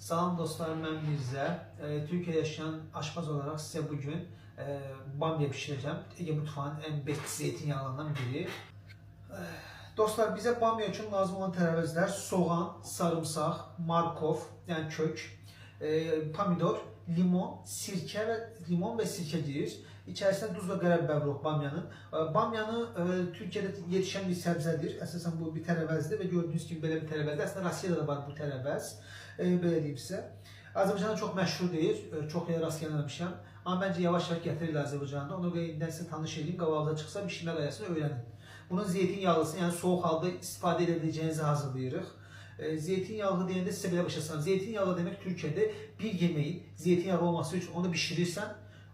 Salam dostlarım, ben Mirzə. Türkiye'de yaşayan aşpaz olarak size bugün bamya pişireceğim. Ege mutfağının en best zeytinyağlarından biri. Dostlar, bize bamya için lazım olan tərəvəzlər soğan, sarımsaq, markov, yani kök, pomidor, limon ve sirke girir. İçerisinde tuz ve qarabiber bamyanın. Bamyanı Türkiye'de yetişen bir sebzedir. Əsasən bu bir tərəvəzdir ve gördüğünüz gibi böyle bir tərəvəzdir. Aslında Rusya'da da var bu tərəvəz. Belə deyim sizə. Azərbaycanda çox məşhur deyil, çox yerə rast gəlməmişəm. Amma məncə yavaş-yavaş gətirirlər Azərbaycanda. Ona görə indi sizə tanış edeyim, qabağınıza çıxsa bişirmə qayasını öyrənin. Bunun zeytinyağlısını, yəni soğuk halda istifadə edəcəyinizi hazırlayırıq. Zeytinyağı deyəndə sizə belə başa salın. Zeytinyağı demək Türkiye'de bir yemeğin zeytinyağı olması için onu pişirirsən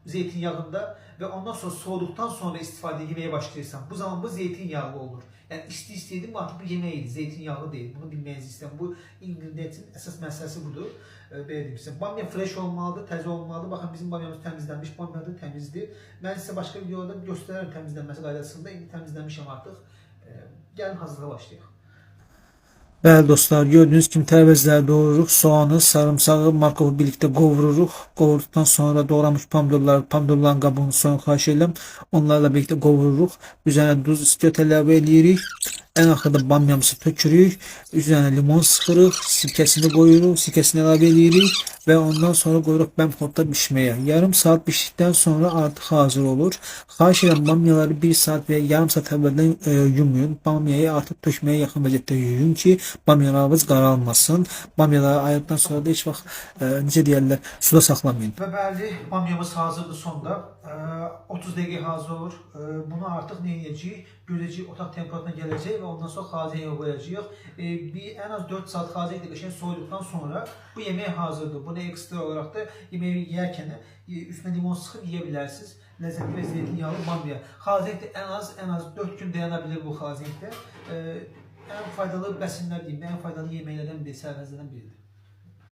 zeytinyağında ve ondan sonra soğuduktan sonra istifade yemeye başlayırsan bu zaman bu zeytinyağlı olur. Yani istediğim bu artık bu yemeğiydi, zeytinyağlı değil. Bunu bilmenizi istedim. Bu ingredientin esas meselesi budur. Belə deyim sizə. Bamya fresh olmalıdır, təzə olmalıdır. Baxın bizim bamyamız təmizlənmiş, bamya da təmizdir. Mən size başka videoda göstərərəm təmizlənməsi qaydasında. İndi təmizlənmişəm artıq. Gəlin hazırlığa başlayaq. Bəli dostlar, gördüğünüz kimi tərəvəzləri doğruruq. Soğanı, sarımsağı, markovu birlikte qovururuq. Qovurduktan sonra doğramış pomidorların qabığını soyun xahiş edirəm. Onlarla birlikte qovururuq. Üzerine duz istiot əlavə edirik. En axırda bamyamızı tökürük. Üzerine limon sıxırıq. Sirkəsini qoyuruq. Sirkəsini əlavə edirik. Ve ondan sonra qoyuruq bəm-xodda pişməyə. Yarım saat pişdikdən sonra artıq hazır olur. Xahiş edirəm bamyaları 1 saat veya yarım saat əvvəldən yumuyun. Bamyayı artıq tökməyə yaxın vəziyyətdə yuyun ki, bamyalarınız qaralmasın. Bamyaları ayırdıktan sonra da heç vaxt necə deyirlər, suda saxlamayın. Ve bəli, bamyamız hazırdır sonda. 30 dəqiqə hazır olur. Bunu artıq ne edəcəyik? Görəcəyik, otaq temperaturuna gələcək və ondan sonra xaziyaya qoyacağıq. En az 4 saat xaziyaya qəşəng soyuduktan sonra bu yemək hazırdır. Bunu ekstra olarak da yemeği yerken üstüne limon sıkıp yiyebilirsiniz. Lezzetli ve zeytinyağlı bamya. Xaziyyə en az 4 gün dayanabilir bu xaziyyə. En faydalı besinler diyeyim, en faydalı yemeklerden biri, sərvəzlərdən biridir.